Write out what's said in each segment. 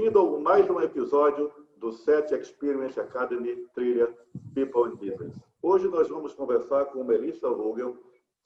Bem-vindo a mais um episódio do SET Experience Academy Trilha People and Business. Hoje nós vamos conversar com Melissa Vogel,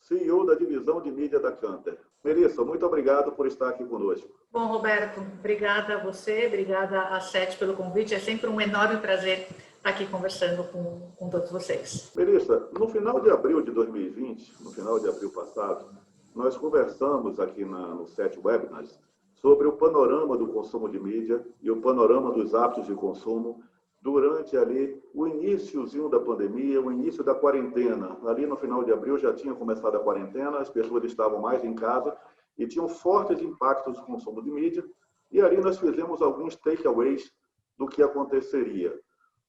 CEO da divisão de mídia da Canter. Melissa, muito obrigado por estar aqui conosco. Bom, Roberto, obrigada a você, obrigada a SET pelo convite. É sempre um enorme prazer estar aqui conversando com todos vocês. Melissa, no final de abril de 2020, no final de abril passado, nós conversamos aqui no SET Webinars sobre o panorama do consumo de mídia e o panorama dos hábitos de consumo durante ali o iniciozinho da pandemia, o início da quarentena. Ali no final de abril já tinha começado a quarentena, as pessoas estavam mais em casa e tinham fortes impactos no consumo de mídia, e ali nós fizemos alguns takeaways do que aconteceria.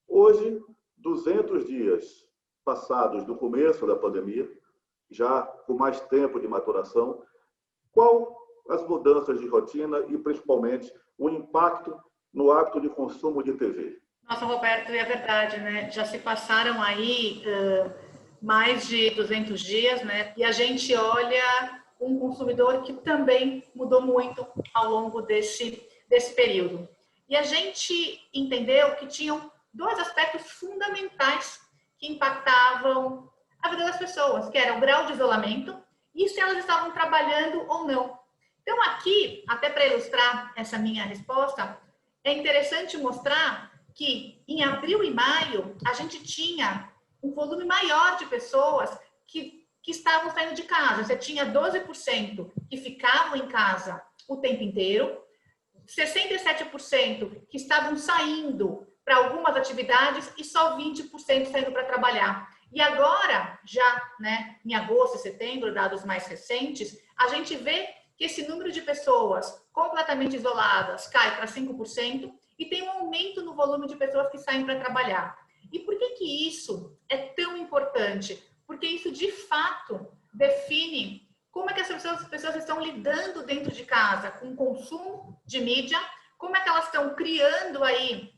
Hoje, 200 dias passados do começo da pandemia, já com mais tempo de maturação, qual as mudanças de rotina e, principalmente, o impacto no hábito de consumo de TV? Nossa, Roberto, é verdade, né? Já se passaram aí mais de 200 dias, né? E a gente olha um consumidor que também mudou muito ao longo desse período. E a gente entendeu que tinham dois aspectos fundamentais que impactavam a vida das pessoas, que era o grau de isolamento e se elas estavam trabalhando ou não. Então, aqui, até para ilustrar essa minha resposta, é interessante mostrar que em abril e maio a gente tinha um volume maior de pessoas que estavam saindo de casa. Você tinha 12% que ficavam em casa o tempo inteiro, 67% que estavam saindo para algumas atividades e só 20% saindo para trabalhar. E agora, já em agosto e setembro, dados mais recentes, a gente vê que esse número de pessoas completamente isoladas cai para 5% e tem um aumento no volume de pessoas que saem para trabalhar. E por que isso é tão importante? Porque isso, de fato, define como é que as pessoas estão lidando dentro de casa com o consumo de mídia, como é que elas estão criando aí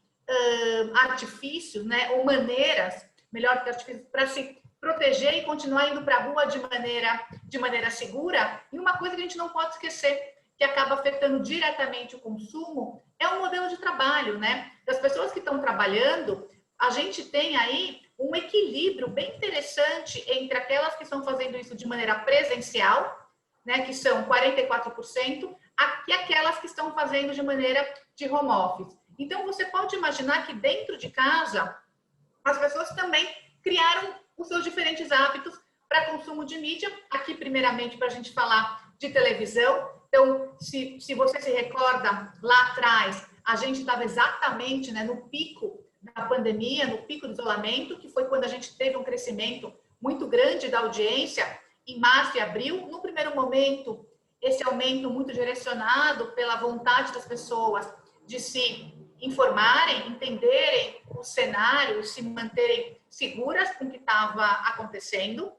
artifícios, ou maneiras, melhor que artifícios, para se proteger e continuar indo para a rua de maneira segura. E uma coisa que a gente não pode esquecer, que acaba afetando diretamente o consumo, é o modelo de trabalho, Das pessoas que estão trabalhando, a gente tem aí um equilíbrio bem interessante entre aquelas que estão fazendo isso de maneira presencial, que são 44%, e aquelas que estão fazendo de maneira de home office. Então, você pode imaginar que dentro de casa, as pessoas também criaram os seus diferentes hábitos para consumo de mídia. Aqui, primeiramente, para a gente falar de televisão. Então, se você se recorda, lá atrás, a gente estava exatamente no pico da pandemia, no pico do isolamento, que foi quando a gente teve um crescimento muito grande da audiência, em março e abril. No primeiro momento, esse aumento muito direcionado pela vontade das pessoas de se informarem, entenderem o cenário, se manterem seguras com o que estava acontecendo.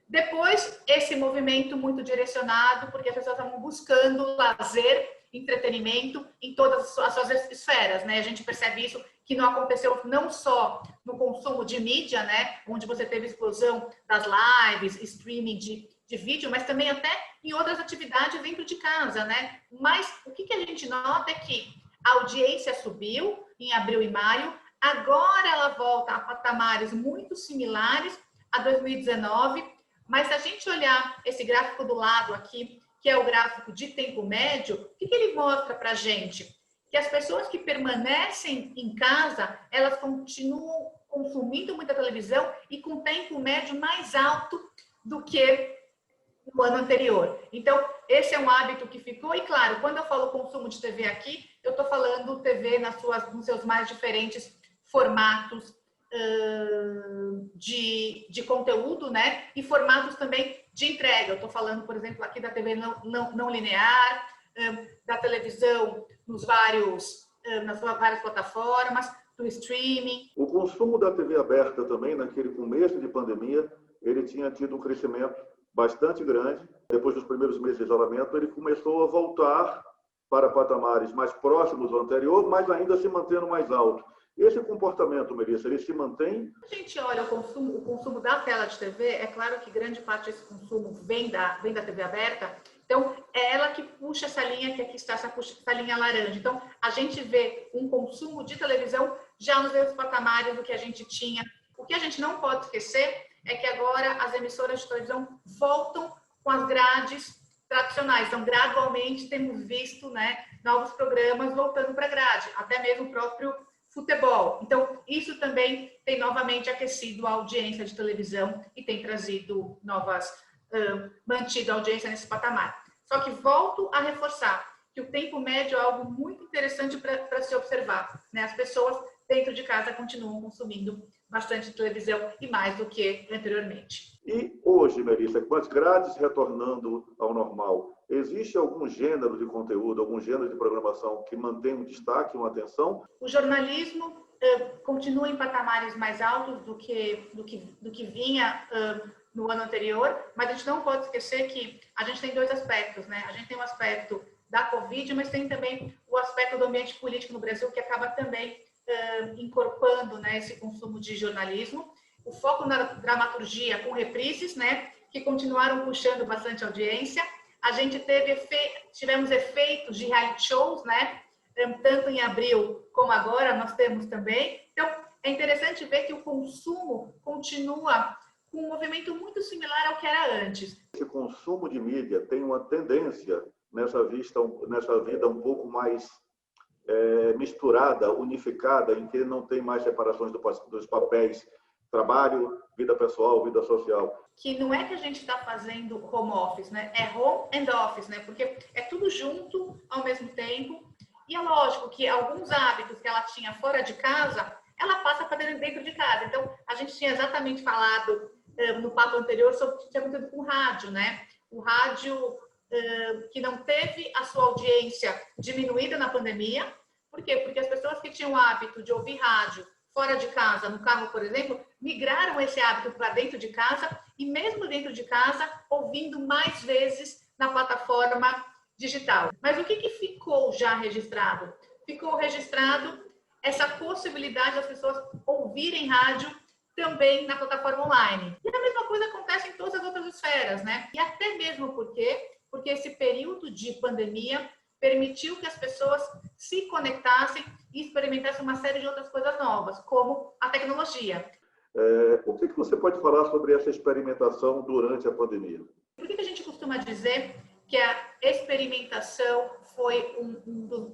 Depois, esse movimento muito direcionado, porque as pessoas estavam buscando lazer, entretenimento em todas as suas esferas, A gente percebe isso que não aconteceu não só no consumo de mídia, Onde você teve explosão das lives, streaming de vídeo, mas também até em outras atividades dentro de casa, Mas o que a gente nota é que a audiência subiu em abril e maio, agora ela volta a patamares muito similares a 2019, mas se a gente olhar esse gráfico do lado aqui, que é o gráfico de tempo médio, o que ele mostra para a gente? Que as pessoas que permanecem em casa, elas continuam consumindo muita televisão e com tempo médio mais alto do que no ano anterior. Então, esse é um hábito que ficou. E, claro, quando eu falo consumo de TV aqui, eu estou falando TV nos seus mais diferentes formatos de conteúdo, E formatos também de entrega. Eu estou falando, por exemplo, aqui da TV não linear, da televisão nas várias plataformas, do streaming. O consumo da TV aberta também, naquele começo de pandemia, ele tinha tido um crescimento bastante grande. Depois dos primeiros meses de isolamento, ele começou a voltar para patamares mais próximos do anterior, mas ainda se mantendo mais alto. Esse comportamento, Melissa, ele se mantém? A gente olha o consumo da tela de TV, é claro que grande parte desse consumo vem da TV aberta, Então, é ela que puxa essa linha, que aqui está essa linha laranja. Então, a gente vê um consumo de televisão já nos mesmos patamares do que a gente tinha. O que a gente não pode esquecer é que agora as emissoras de televisão voltam com as grades tradicionais. Então, gradualmente, temos visto, né, novos programas voltando para a grade, até mesmo o próprio futebol. Então, isso também tem novamente aquecido a audiência de televisão e tem trazido mantido a audiência nesse patamar. Só que volto a reforçar que o tempo médio é algo muito interessante para se observar, né? As pessoas dentro de casa continuam consumindo bastante televisão e mais do que anteriormente. E hoje, Melissa, com as grades retornando ao normal, existe algum gênero de conteúdo, algum gênero de programação que mantém um destaque, uma atenção? O jornalismo continua em patamares mais altos do que vinha no ano anterior, mas a gente não pode esquecer que a gente tem dois aspectos, né? A gente tem o aspecto da Covid, mas tem também o aspecto do ambiente político no Brasil, que acaba também incorporando, né, esse consumo de jornalismo. O foco na dramaturgia com reprises, né, que continuaram puxando bastante audiência. A gente tivemos efeitos de reality shows, né, tanto em abril como agora nós temos também. Então, é interessante ver que o consumo continua com um movimento muito similar ao que era antes. Esse consumo de mídia tem uma tendência nessa vida um pouco mais misturada, unificada, em que não tem mais separações dos papéis, trabalho, vida pessoal, vida social. Que não é que a gente está fazendo home office, né? É home and office, né? Porque é tudo junto ao mesmo tempo. E é lógico que alguns hábitos que ela tinha fora de casa, ela passa para dentro de casa. Então, a gente tinha exatamente falado no papo anterior sobre o que tinha acontecido com o rádio, né? O rádio que não teve a sua audiência diminuída na pandemia. Por quê? Porque as pessoas que tinham o hábito de ouvir rádio fora de casa, no carro, por exemplo, migraram esse hábito para dentro de casa e mesmo dentro de casa, ouvindo mais vezes na plataforma digital. Mas o que ficou já registrado? Ficou registrado essa possibilidade das pessoas ouvirem rádio também na plataforma online. E a mesma coisa acontece em todas as outras esferas, né? E até mesmo porque esse período de pandemia permitiu que as pessoas se conectassem e experimentassem uma série de outras coisas novas, como a tecnologia. O que você pode falar sobre essa experimentação durante a pandemia? Por que a gente costuma dizer que a experimentação foi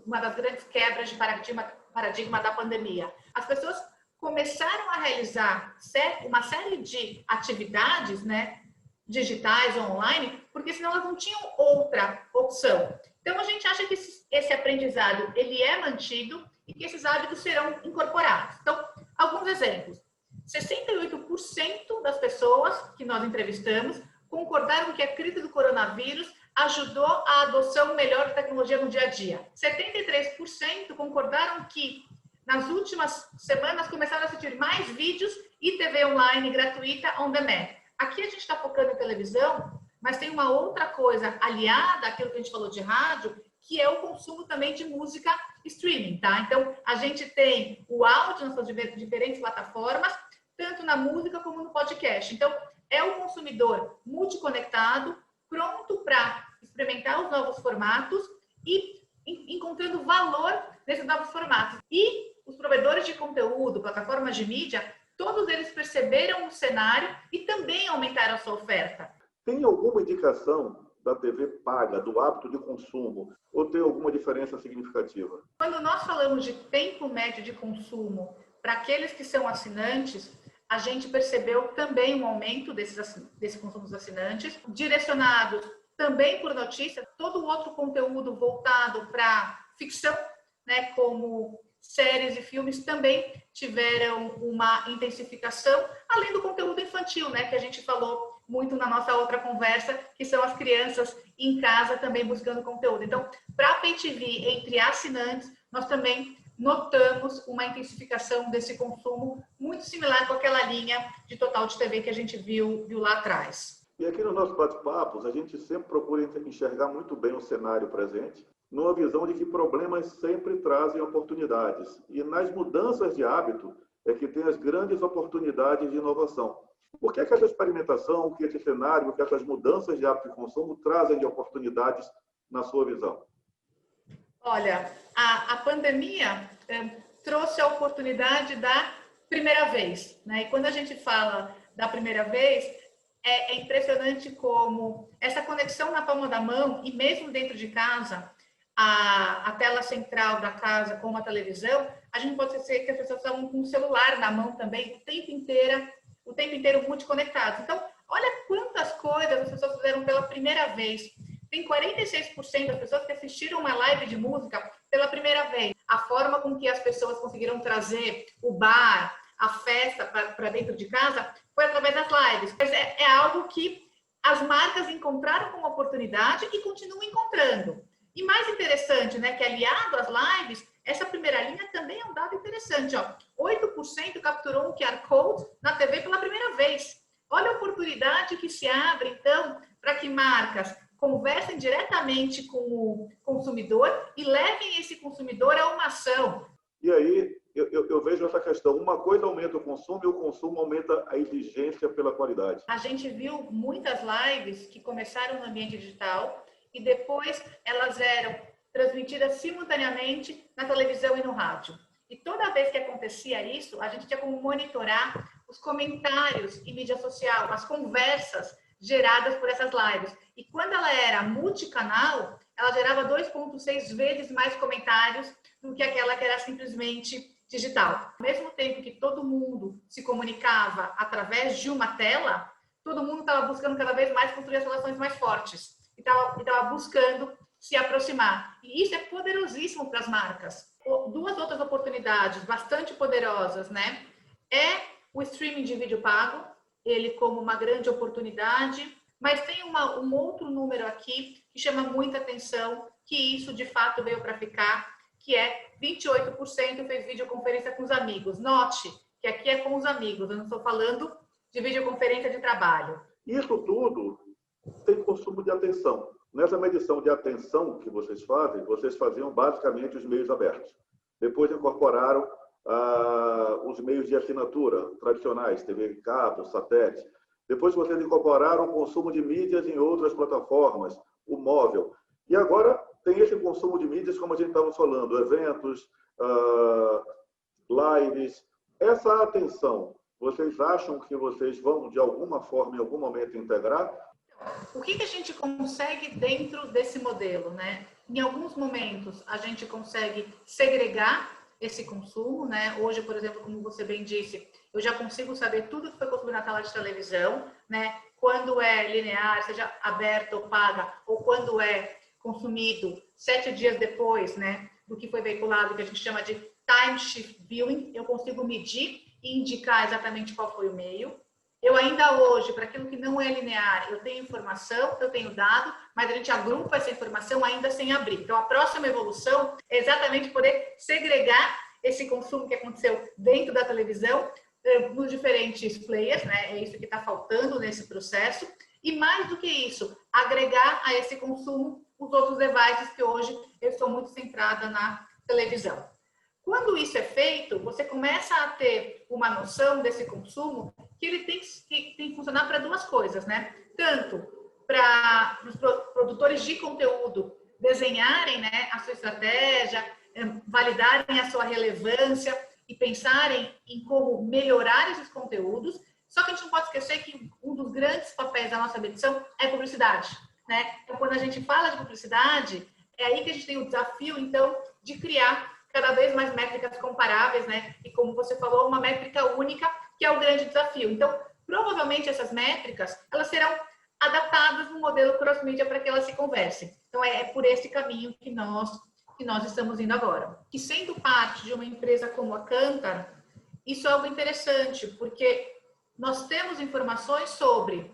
uma das grandes quebras de paradigma da pandemia? As pessoas começaram a realizar uma série de atividades, né, digitais, online, porque senão elas não tinham outra opção. Então, a gente acha que esse aprendizado ele é mantido e que esses hábitos serão incorporados. Então, alguns exemplos. 68% das pessoas que nós entrevistamos concordaram que a crise do coronavírus ajudou a adoção melhor da tecnologia no dia a dia. 73% concordaram que nas últimas semanas começaram a assistir mais vídeos e TV online gratuita on demand. Aqui a gente está focando em televisão, mas tem uma outra coisa aliada àquilo que a gente falou de rádio, que é o consumo também de música streaming, tá? Então, a gente tem o áudio nas suas diferentes plataformas, tanto na música como no podcast. Então, é o consumidor multiconectado, pronto para experimentar os novos formatos e encontrando valor nesses novos formatos. E os provedores de conteúdo, plataformas de mídia, todos eles perceberam o cenário e também aumentaram a sua oferta. Tem alguma indicação da TV paga, do hábito de consumo, ou tem alguma diferença significativa? Quando nós falamos de tempo médio de consumo para aqueles que são assinantes, a gente percebeu também um aumento desse consumo dos assinantes, direcionados também por notícias, todo o outro conteúdo voltado para ficção, né, como séries e filmes também tiveram uma intensificação, além do conteúdo infantil, né, que a gente falou muito na nossa outra conversa, que são as crianças em casa também buscando conteúdo. Então, para a Pay TV, entre assinantes, nós também notamos uma intensificação desse consumo muito similar com aquela linha de total de TV que a gente viu lá atrás. E aqui nos nossos bate-papos, a gente sempre procura enxergar muito bem o cenário presente, numa visão de que problemas sempre trazem oportunidades. E nas mudanças de hábito é que tem as grandes oportunidades de inovação. O que é que essa experimentação, o que esse cenário, o que essas mudanças de hábito de consumo trazem de oportunidades na sua visão? Olha, a pandemia trouxe a oportunidade da primeira vez, né? E quando a gente fala da primeira vez, é impressionante como essa conexão na palma da mão e mesmo dentro de casa, a tela central da casa com a televisão, a gente pode ser que as pessoas estavam com o celular na mão também o tempo inteiro multiconectados. Então, olha quantas coisas as pessoas fizeram pela primeira vez. Tem 46% das pessoas que assistiram uma live de música pela primeira vez. A forma com que as pessoas conseguiram trazer o bar, a festa para dentro de casa foi através das lives. Mas é algo que as marcas encontraram como oportunidade e continuam encontrando. E mais interessante, né, que aliado às lives, essa primeira linha também é um dado interessante. Ó, 8% capturou um QR Code na TV pela primeira vez. Olha a oportunidade que se abre, então, para que marcas conversem diretamente com o consumidor e levem esse consumidor a uma ação. E aí, eu vejo essa questão. Uma coisa aumenta o consumo e o consumo aumenta a exigência pela qualidade. A gente viu muitas lives que começaram no ambiente digital e depois elas eram transmitidas simultaneamente na televisão e no rádio. E toda vez que acontecia isso, a gente tinha como monitorar os comentários em mídia social, as conversas geradas por essas lives. E quando ela era multicanal, ela gerava 2,6 vezes mais comentários do que aquela que era simplesmente digital. Ao mesmo tempo que todo mundo se comunicava através de uma tela, todo mundo estava buscando cada vez mais construir as relações mais fortes. E estava buscando se aproximar. E isso é poderosíssimo para as marcas. Duas outras oportunidades bastante poderosas, né? É o streaming de vídeo pago, ele como uma grande oportunidade, mas tem um outro número aqui que chama muita atenção, que isso de fato veio para ficar, que é 28% fez videoconferência com os amigos. Note que aqui é com os amigos, eu não estou falando de videoconferência de trabalho. Isso tudo tem consumo de atenção. Nessa medição de atenção que vocês fazem, vocês faziam basicamente os meios abertos. Depois incorporaram os meios de assinatura tradicionais, TV cabo, satélite. Depois vocês incorporaram o consumo de mídias em outras plataformas, o móvel. E agora tem esse consumo de mídias, como a gente estava falando, eventos, lives. Essa atenção, vocês acham que vocês vão, de alguma forma, em algum momento, integrar? O que a gente consegue dentro desse modelo, né? Em alguns momentos, a gente consegue segregar esse consumo, né? Hoje, por exemplo, como você bem disse, eu já consigo saber tudo que foi consumido na tela de televisão, né? Quando é linear, seja aberta ou paga, ou quando é consumido 7 dias depois, né? Do que foi veiculado, que a gente chama de time shift viewing, eu consigo medir e indicar exatamente qual foi o meio. Eu ainda hoje, para aquilo que não é linear, eu tenho informação, eu tenho dado, mas a gente agrupa essa informação ainda sem abrir. Então, a próxima evolução é exatamente poder segregar esse consumo que aconteceu dentro da televisão nos diferentes players, né? É isso que está faltando nesse processo. E mais do que isso, agregar a esse consumo os outros devices que hoje eu estou muito centrada na televisão. Quando isso é feito, você começa a ter uma noção desse consumo que ele tem que funcionar para duas coisas, né? Tanto para os produtores de conteúdo desenharem, né, a sua estratégia, validarem a sua relevância e pensarem em como melhorar esses conteúdos. Só que a gente não pode esquecer que um dos grandes papéis da nossa medição é publicidade, né? Então, quando a gente fala de publicidade, é aí que a gente tem o desafio, então, de criar cada vez mais métricas comparáveis, né? E como você falou, uma métrica única, que é o grande desafio. Então, provavelmente essas métricas, elas serão adaptadas no modelo cross-media para que elas se conversem. Então, é por esse caminho que nós estamos indo agora. E sendo parte de uma empresa como a Kantar, isso é algo interessante, porque nós temos informações sobre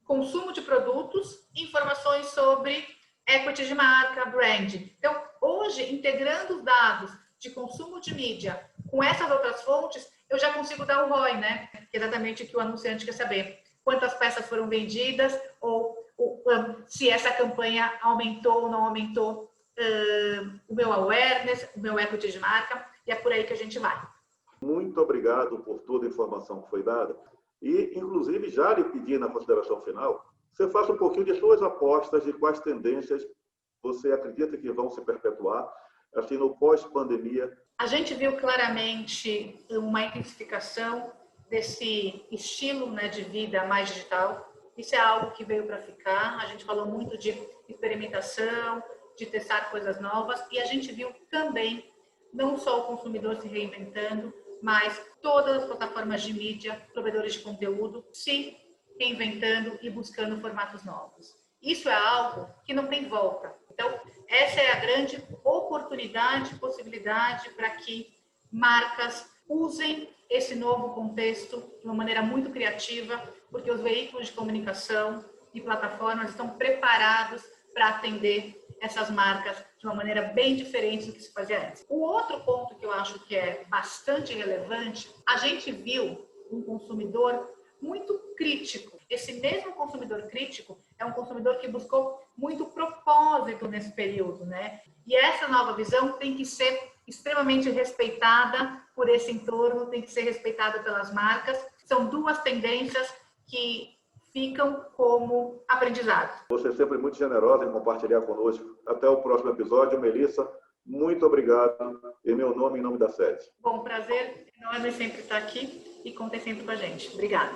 consumo de produtos, informações sobre equity de marca, brand. Então, hoje, integrando os dados de consumo de mídia com essas outras fontes, eu já consigo dar o ROI, né? Que é exatamente o que o anunciante quer saber. Quantas peças foram vendidas ou se essa campanha aumentou ou não aumentou o meu awareness, o meu equity de marca, e é por aí que a gente vai. Muito obrigado por toda a informação que foi dada. E, inclusive, já lhe pedi na consideração final, você faça um pouquinho de suas apostas de quais tendências você acredita que vão se perpetuar, assim, no pós-pandemia. A gente viu claramente uma intensificação desse estilo, né, de vida mais digital. Isso é algo que veio para ficar. A gente falou muito de experimentação, de testar coisas novas, e a gente viu também não só o consumidor se reinventando, mas todas as plataformas de mídia, provedores de conteúdo, se reinventando e buscando formatos novos. Isso é algo que não tem volta. Então, essa é a grande oportunidade, possibilidade para que marcas usem esse novo contexto de uma maneira muito criativa, porque os veículos de comunicação e plataformas estão preparados para atender essas marcas de uma maneira bem diferente do que se fazia antes. O outro ponto que eu acho que é bastante relevante, a gente viu um consumidor muito crítico. Esse mesmo consumidor crítico é um consumidor que buscou muito propósito nesse período, né? E essa nova visão tem que ser extremamente respeitada por esse entorno, tem que ser respeitada pelas marcas. São duas tendências que ficam como aprendizado. Você é sempre muito generosa em compartilhar conosco. Até o próximo episódio. Melissa, muito obrigado. Em meu nome e em nome da SET. Bom, prazer enorme sempre estar aqui e contem sempre com a gente. Obrigada.